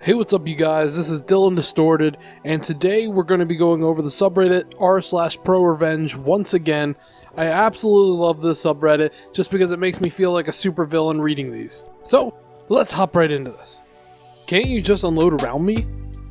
Hey, what's up you guys? This is DylanDistorted, and today we're going to be going over the subreddit r/ProRevenge once again. I absolutely love this subreddit just because it makes me feel like a supervillain reading these. So, let's hop right into this. Can't you just unload around me?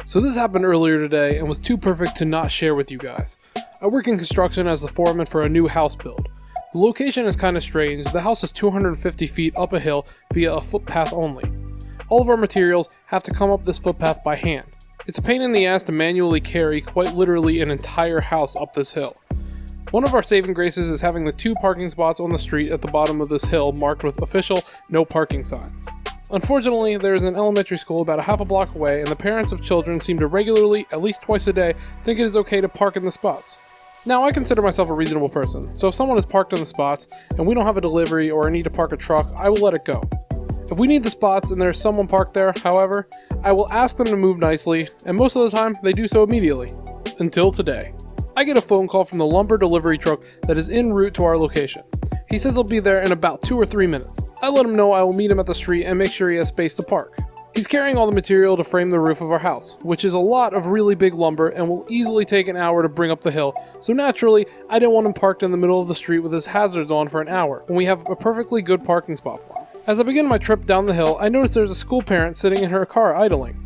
So this happened earlier today and was too perfect to not share with you guys. I work in construction as the foreman for a new house build. The location is kind of strange. The house is 250 feet up a hill via a footpath only. All of our materials have to come up this footpath by hand. It's a pain in the ass to manually carry quite literally an entire house up this hill. One of our saving graces is having the 2 parking spots on the street at the bottom of this hill marked with official no parking signs. Unfortunately, there is an elementary school about a half a block away, and the parents of children seem to regularly, at least twice a day, think it is okay to park in the spots. Now, I consider myself a reasonable person, so if someone is parked in the spots and we don't have a delivery or I need to park a truck, I will let it go. If we need the spots and there's someone parked there, however, I will ask them to move nicely, and most of the time, they do so immediately. Until today. I get a phone call from the lumber delivery truck that is en route to our location. He says he'll be there in about 2 or 3 minutes. I let him know I will meet him at the street and make sure he has space to park. He's carrying all the material to frame the roof of our house, which is a lot of really big lumber and will easily take an hour to bring up the hill, so naturally, I didn't want him parked in the middle of the street with his hazards on for an hour, when we have a perfectly good parking spot for him. As I begin my trip down the hill, I notice there's a school parent sitting in her car idling.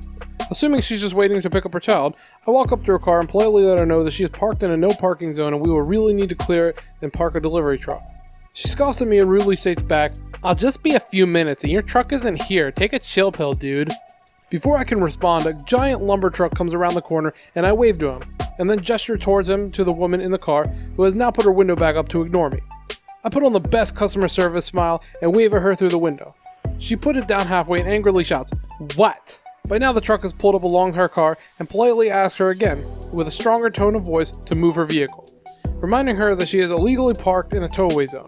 Assuming she's just waiting to pick up her child, I walk up to her car and politely let her know that she is parked in a no parking zone and we will really need to clear it and park a delivery truck. She scoffs at me and rudely states back, "I'll just be a few minutes and your truck isn't here, take a chill pill, dude." Before I can respond, a giant lumber truck comes around the corner and I wave to him, and then gesture towards him to the woman in the car, who has now put her window back up to ignore me. I put on the best customer service smile and wave at her through the window. She put it down halfway and angrily shouts, "What?" By now the truck has pulled up along her car and politely asks her again, with a stronger tone of voice, to move her vehicle, reminding her that she is illegally parked in a towaway zone.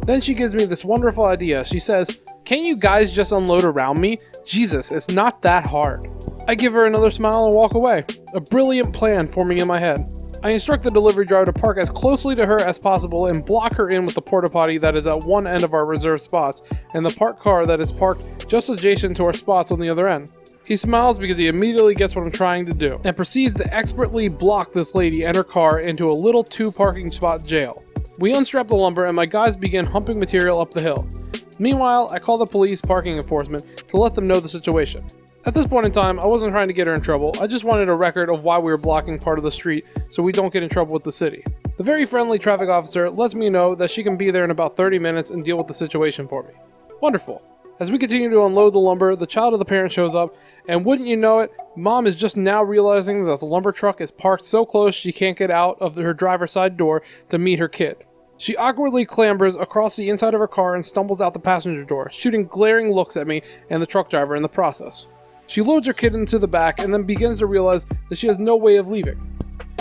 Then she gives me this wonderful idea. She says, "Can't you guys just unload around me? Jesus, it's not that hard." I give her another smile and walk away. A brilliant plan forming in my head. I instruct the delivery driver to park as closely to her as possible and block her in with the porta potty that is at one end of our reserved spots and the parked car that is parked just adjacent to our spots on the other end. He smiles because he immediately gets what I'm trying to do and proceeds to expertly block this lady and her car into a little 2 parking spot jail. We unstrap the lumber and my guys begin humping material up the hill. Meanwhile, I call the police parking enforcement to let them know the situation. At this point in time, I wasn't trying to get her in trouble, I just wanted a record of why we were blocking part of the street so we don't get in trouble with the city. The very friendly traffic officer lets me know that she can be there in about 30 minutes and deal with the situation for me. Wonderful. As we continue to unload the lumber, the child of the parent shows up, and wouldn't you know it, Mom is just now realizing that the lumber truck is parked so close she can't get out of her driver's side door to meet her kid. She awkwardly clambers across the inside of her car and stumbles out the passenger door, shooting glaring looks at me and the truck driver in the process. She loads her kid into the back and then begins to realize that she has no way of leaving.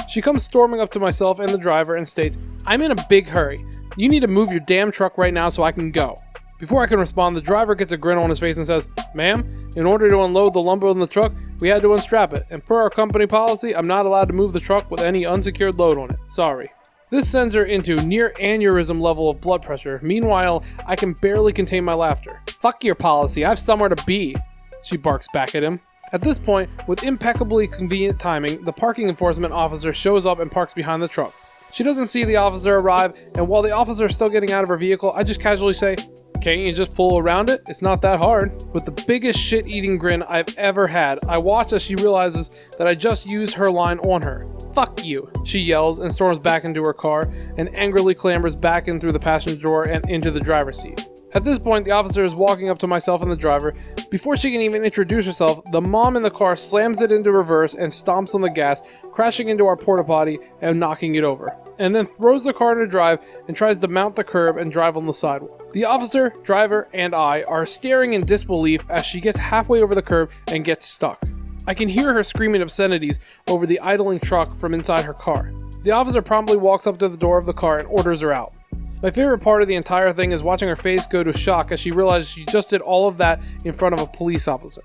She comes storming up to myself and the driver and states, "I'm in a big hurry. You need to move your damn truck right now so I can go." Before I can respond, the driver gets a grin on his face and says, "Ma'am, in order to unload the lumber in the truck, we had to unstrap it, and per our company policy, I'm not allowed to move the truck with any unsecured load on it. Sorry." This sends her into near aneurysm level of blood pressure. Meanwhile, I can barely contain my laughter. "Fuck your policy, I have somewhere to be," she barks back at him. At this point, with impeccably convenient timing, the parking enforcement officer shows up and parks behind the truck. She doesn't see the officer arrive, and while the officer is still getting out of her vehicle, I just casually say, "Can't you just pull around it? It's not that hard." With the biggest shit-eating grin I've ever had, I watch as she realizes that I just used her line on her. "Fuck you," she yells and storms back into her car and angrily clambers back in through the passenger door and into the driver's seat. At this point, the officer is walking up to myself and the driver. Before she can even introduce herself, the mom in the car slams it into reverse and stomps on the gas, crashing into our porta potty and knocking it over, and then throws the car into drive and tries to mount the curb and drive on the sidewalk. The officer, driver, and I are staring in disbelief as she gets halfway over the curb and gets stuck. I can hear her screaming obscenities over the idling truck from inside her car. The officer promptly walks up to the door of the car and orders her out. My favorite part of the entire thing is watching her face go to shock as she realizes she just did all of that in front of a police officer.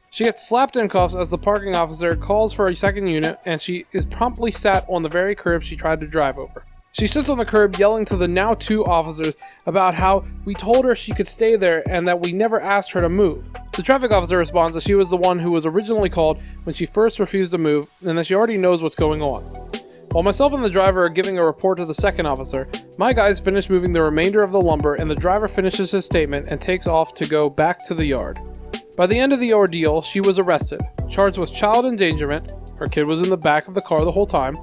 She gets slapped in cuffs as the parking officer calls for a second unit, and she is promptly sat on the very curb she tried to drive over. She sits on the curb yelling to the now 2 officers about how we told her she could stay there and that we never asked her to move. The traffic officer responds that she was the one who was originally called when she first refused to move, and that she already knows what's going on. While myself and the driver are giving a report to the second officer, my guys finish moving the remainder of the lumber, and the driver finishes his statement and takes off to go back to the yard. By the end of the ordeal, she was arrested, charged with child endangerment, her kid was in the back of the car the whole time,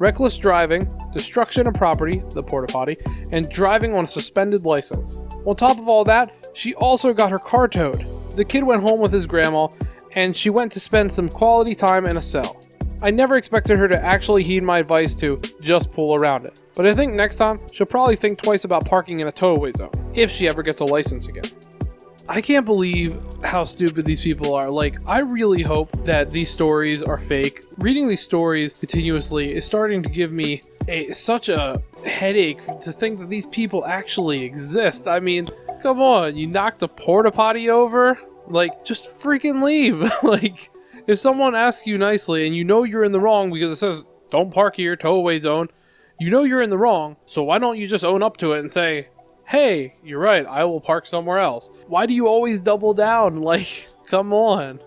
reckless driving, destruction of property, the porta potty, and driving on a suspended license. On top of all that, she also got her car towed. The kid went home with his grandma, and she went to spend some quality time in a cell. I never expected her to actually heed my advice to just pull around it, but I think next time she'll probably think twice about parking in a tow-away zone, if she ever gets a license again. I can't believe how stupid these people are. Like, I really hope that these stories are fake. Reading these stories continuously is starting to give me such a headache to think that these people actually exist. I mean, come on, you knocked a porta potty over? Like, just freaking leave. Like, if someone asks you nicely and you know you're in the wrong because it says, don't park here, tow-away zone, you know you're in the wrong, so why don't you just own up to it and say, hey, you're right, I will park somewhere else. Why do you always double down? Like, come on.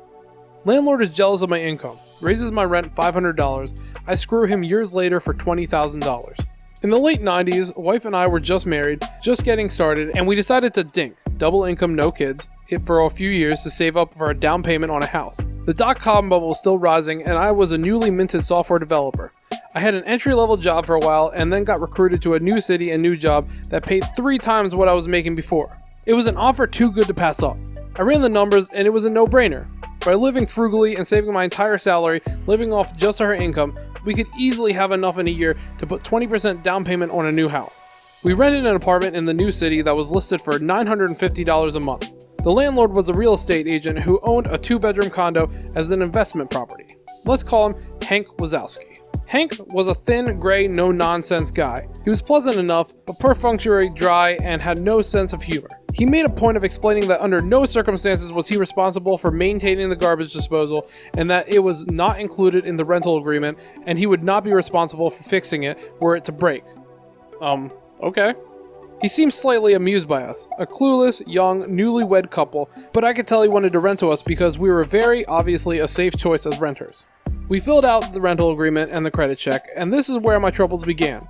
Landlord is jealous of my income, raises my rent $500. I screw him years later for $20,000. In the late 90s, wife and I were just married, just getting started, and we decided to dink, double income, no kids, for a few years to save up for a down payment on a house. The dot-com bubble was still rising, and I was a newly minted software developer. I had an entry-level job for a while and then got recruited to a new city and new job that paid 3 times what I was making before. It was an offer too good to pass up. I ran the numbers and it was a no-brainer. By living frugally and saving my entire salary, living off just her income, we could easily have enough in a year to put 20% down payment on a new house. We rented an apartment in the new city that was listed for $950 a month. The landlord was a real estate agent who owned a 2-bedroom condo as an investment property. Let's call him Hank Wazowski. Hank was a thin, gray, no-nonsense guy. He was pleasant enough, but perfunctory, dry, and had no sense of humor. He made a point of explaining that under no circumstances was he responsible for maintaining the garbage disposal, and that it was not included in the rental agreement, and he would not be responsible for fixing it were it to break. Okay. He seemed slightly amused by us, a clueless, young, newlywed couple, but I could tell he wanted to rent to us because we were very obviously a safe choice as renters. We filled out the rental agreement and the credit check, and this is where my troubles began.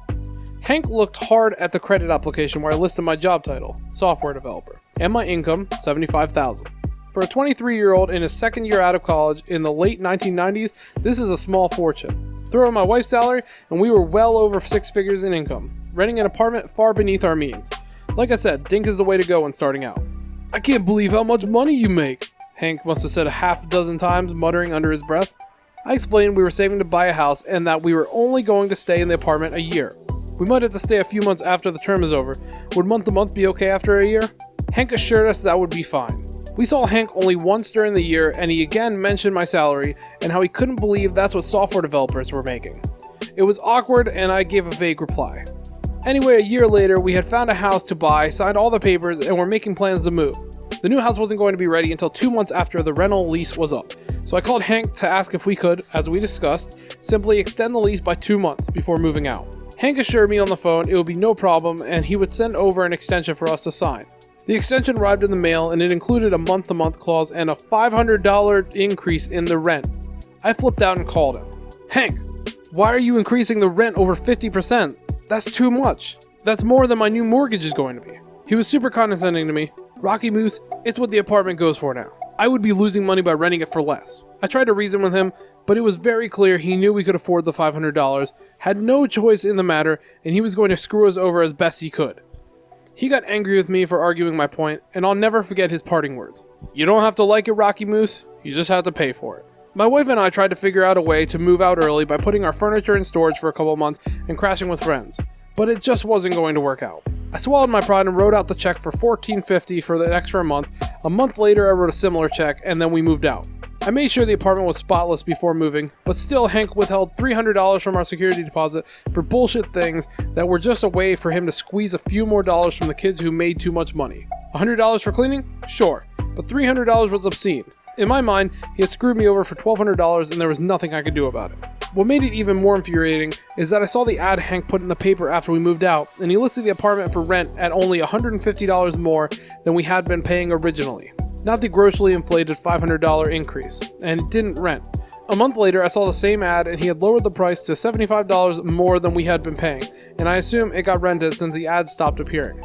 Hank looked hard at the credit application where I listed my job title, software developer, and my income, $75,000. For a 23-year-old in his second year out of college in the late 1990s, this is a small fortune. Throw in my wife's salary, and we were well over 6 figures in income, renting an apartment far beneath our means. Like I said, dink is the way to go when starting out. I can't believe how much money you make, Hank must have said a half dozen times, muttering under his breath. I explained we were saving to buy a house and that we were only going to stay in the apartment a year. We might have to stay a few months after the term is over. Would month-to-month be okay after a year? Hank assured us that would be fine. We saw Hank only once during the year, and he again mentioned my salary and how he couldn't believe that's what software developers were making. It was awkward, and I gave a vague reply. Anyway, a year later, we had found a house to buy, signed all the papers, and were making plans to move. The new house wasn't going to be ready until 2 months after the rental lease was up. So I called Hank to ask if we could, as we discussed, simply extend the lease by 2 months before moving out. Hank assured me on the phone it would be no problem and he would send over an extension for us to sign. The extension arrived in the mail and it included a month-to-month clause and a $500 increase in the rent. I flipped out and called him. Hank, why are you increasing the rent over 50%? That's too much. That's more than my new mortgage is going to be. He was super condescending to me. Rocky Moose, it's what the apartment goes for now. I would be losing money by renting it for less. I tried to reason with him, but it was very clear he knew we could afford the $500, had no choice in the matter, and he was going to screw us over as best he could. He got angry with me for arguing my point, and I'll never forget his parting words. You don't have to like it, Rocky Moose, you just have to pay for it. My wife and I tried to figure out a way to move out early by putting our furniture in storage for a couple of months and crashing with friends, but it just wasn't going to work out. I swallowed my pride and wrote out the check for $14.50 for the extra month. A month later I wrote a similar check, and then we moved out. I made sure the apartment was spotless before moving, but still Hank withheld $300 from our security deposit for bullshit things that were just a way for him to squeeze a few more dollars from the kids who made too much money. $100 for cleaning? Sure, but $300 was obscene. In my mind, he had screwed me over for $1,200 and there was nothing I could do about it. What made it even more infuriating is that I saw the ad Hank put in the paper after we moved out, and he listed the apartment for rent at only $150 more than we had been paying originally. not the grossly inflated $500 increase, and it didn't rent. A month later, I saw the same ad and he had lowered the price to $75 more than we had been paying, and I assume it got rented since the ad stopped appearing.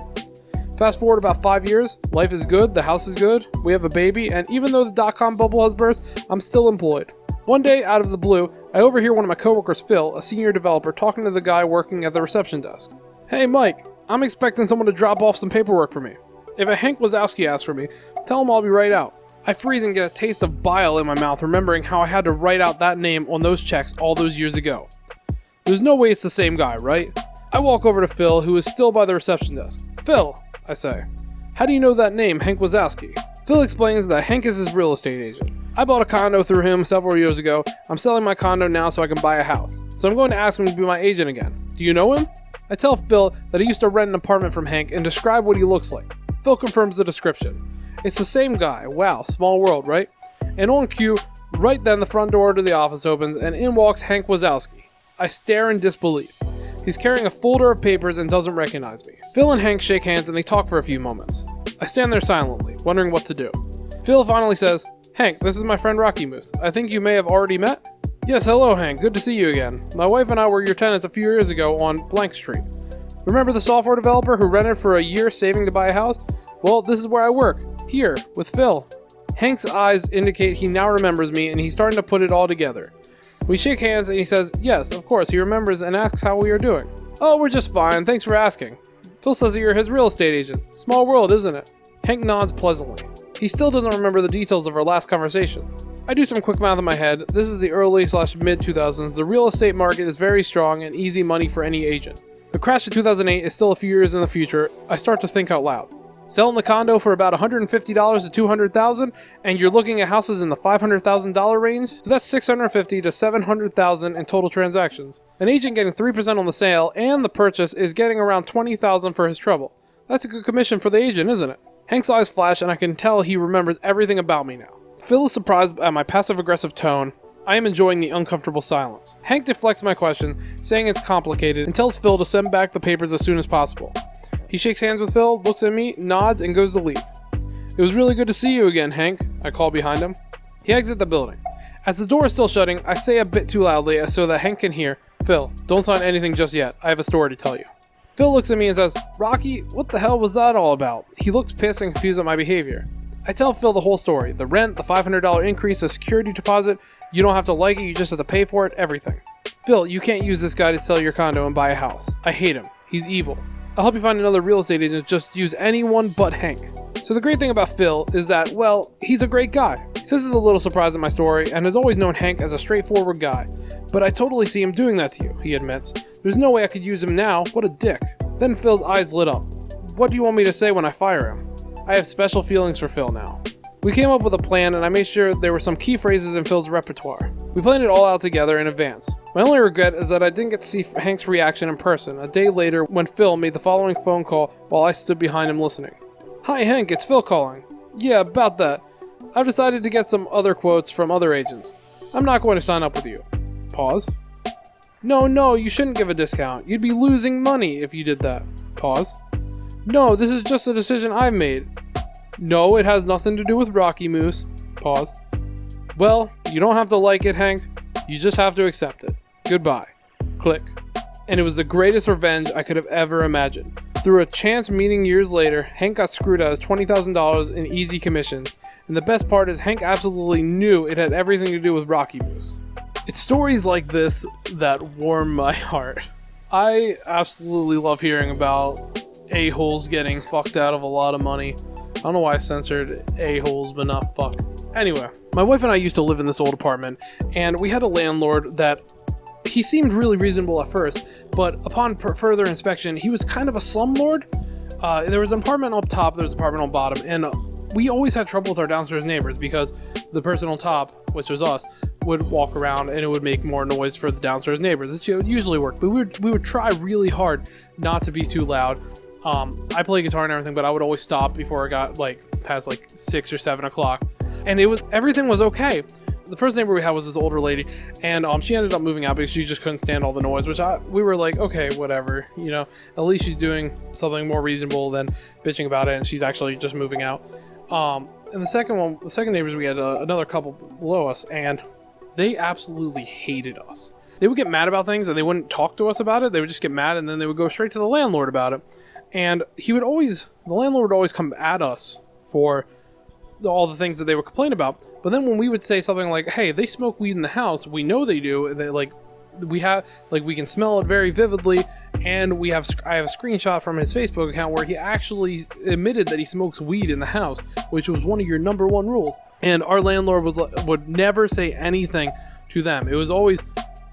Fast forward about 5 years, life is good, the house is good, we have a baby, and even though the dot-com bubble has burst, I'm still employed. One day, out of the blue, I overhear one of my coworkers, Phil, a senior developer, talking to the guy working at the reception desk. "Hey Mike, I'm expecting someone to drop off some paperwork for me. If a Hank Wazowski asks for me, tell him I'll be right out." I freeze and get a taste of bile in my mouth, remembering how I had to write out that name on those checks all those years ago. There's no way it's the same guy, right? I walk over to Phil, who is still by the reception desk. "Phil," I say, "how do you know that name, Hank Wazowski?" Phil explains that Hank is his real estate agent. I bought a condo through him several years ago. I'm selling my condo now so I can buy a house. So I'm going to ask him to be my agent again. Do you know him? I tell Phil that I used to rent an apartment from Hank and describe what he looks like. Phil confirms the description. It's the same guy. Wow, small world, right? And on cue, right then the front door to the office opens and in walks Hank Wazowski. I stare in disbelief. He's carrying a folder of papers and doesn't recognize me. Phil and Hank shake hands and they talk for a few moments. I stand there silently, wondering what to do. Phil finally says, "Hank, this is my friend Rocky Moose. I think you may have already met?" "Yes, hello Hank, good to see you again. My wife and I were your tenants a few years ago on Blank Street. Remember the software developer who rented for a year saving to buy a house? Well, this is where I work, here, with Phil." Hank's eyes indicate he now remembers me and he's starting to put it all together. We shake hands and he says, yes, of course, he remembers and asks how we are doing. "Oh, we're just fine, thanks for asking. Phil says that you're his real estate agent. Small world, isn't it?" Hank nods pleasantly. He still doesn't remember the details of our last conversation. I do some quick math in my head. This is the early/mid 2000s. The real estate market is very strong and easy money for any agent. The crash of 2008 is still a few years in the future. I start to think out loud. Selling the condo for about $150 to $200,000, and you're looking at houses in the $500,000 range, so that's $650 to $700,000 in total transactions. An agent getting 3% on the sale and the purchase is getting around $20,000 for his trouble. That's a good commission for the agent, isn't it? Hank's eyes flash, and I can tell he remembers everything about me now. Phil is surprised at my passive-aggressive tone. I am enjoying the uncomfortable silence. Hank deflects my question, saying it's complicated, and tells Phil to send back the papers as soon as possible. He shakes hands with Phil, looks at me, nods, and goes to leave. "It was really good to see you again, Hank," I call behind him. He exits the building. As the door is still shutting, I say a bit too loudly so that Hank can hear, "Phil, don't sign anything just yet. I have a story to tell you." Phil looks at me and says, "Rocky, what the hell was that all about?" He looks pissed and confused at my behavior. I tell Phil the whole story. The rent, the $500 increase, the security deposit. You don't have to like it, you just have to pay for it, everything. "Phil, you can't use this guy to sell your condo and buy a house. I hate him. He's evil. I'll help you find another real estate agent. Just use anyone but Hank." So the great thing about Phil is that, well, he's a great guy. He says he's a little surprised at my story and has always known Hank as a straightforward guy. "But I totally see him doing that to you," he admits. "There's no way I could use him now. What a dick." Then Phil's eyes lit up. "What do you want me to say when I fire him?" I have special feelings for Phil now. We came up with a plan and I made sure there were some key phrases in Phil's repertoire. We planned it all out together in advance. My only regret is that I didn't get to see Hank's reaction in person a day later when Phil made the following phone call while I stood behind him listening. "Hi Hank, it's Phil calling. Yeah, about that. I've decided to get some other quotes from other agents. I'm not going to sign up with you." Pause. No, you shouldn't give a discount. You'd be losing money if you did that." Pause. "No, this is just a decision I've made." "No, it has nothing to do with Rocky Moose." Pause. "Well, you don't have to like it, Hank. You just have to accept it. Goodbye." Click. And it was the greatest revenge I could have ever imagined. Through a chance meeting years later, Hank got screwed out of $20,000 in easy commissions. And the best part is Hank absolutely knew it had everything to do with Rocky Moose. It's stories like this that warm my heart. I absolutely love hearing about a-holes getting fucked out of a lot of money. I don't know why I censored a-holes, but not fuck. Anyway, my wife and I used to live in this old apartment, and we had a landlord that he seemed really reasonable at first, but upon further inspection, he was kind of a slumlord. There was an apartment up top, there was an apartment on bottom, and we always had trouble with our downstairs neighbors because the person on top, which was us, would walk around and it would make more noise for the downstairs neighbors. It would usually work, but we would try really hard not to be too loud. I play guitar and everything, but I would always stop before it got past 6 or 7 o'clock, and everything was okay. The first neighbor we had was this older lady, and she ended up moving out because she just couldn't stand all the noise, which we were like, okay, whatever, at least she's doing something more reasonable than bitching about it, and she's actually just moving out. And the second neighbors, we had another couple below us, and they absolutely hated us. They would get mad about things, and they wouldn't talk to us about it. They would just get mad, and then they would go straight to the landlord about it. And the landlord would always come at us for all the things that they would complain about. But then when we would say something like, hey, they smoke weed in the house, we know they do, and we can smell it very vividly, and I have a screenshot from his Facebook account where he actually admitted that he smokes weed in the house, which was one of your number one rules. And our landlord would never say anything to them. It was always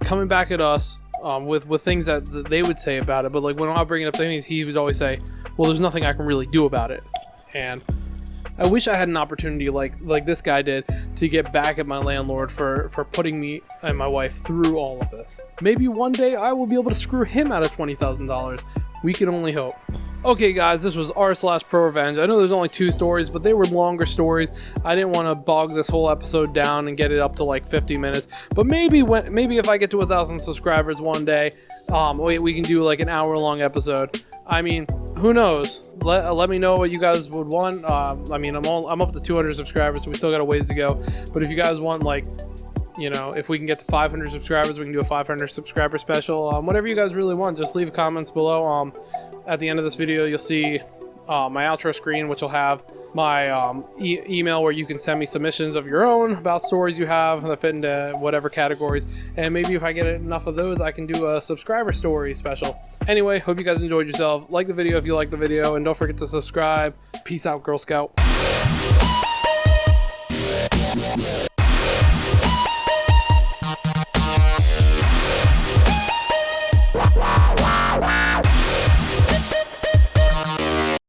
coming back at us with things that they would say about it. But like when I bring it up to him, he would always say, well, there's nothing I can really do about it. And I wish I had an opportunity like this guy did to get back at my landlord for putting me and my wife through all of this. Maybe one day I will be able to screw him out of $20,000. We can only hope. Okay guys, this was r/ProRevenge. I know there's only 2 stories, but they were longer stories. I didn't want to bog this whole episode down and get it up to like 50 minutes. But maybe if I get to 1,000 subscribers one day, we can do like an hour-long episode. I mean, who knows? Let me know what you guys would want. I mean, I'm up to 200 subscribers, so we still got a ways to go. But if you guys want, like, you know, if we can get to 500 subscribers, we can do a 500 subscriber special. Whatever you guys really want, just leave comments below. At the end of this video, you'll see my outro screen, which will have my email where you can send me submissions of your own about stories you have that fit into whatever categories. And maybe if I get enough of those, I can do a subscriber story special. Anyway, hope you guys enjoyed yourself. Like the video if you like the video, and don't forget to subscribe. Peace out, Girl Scout.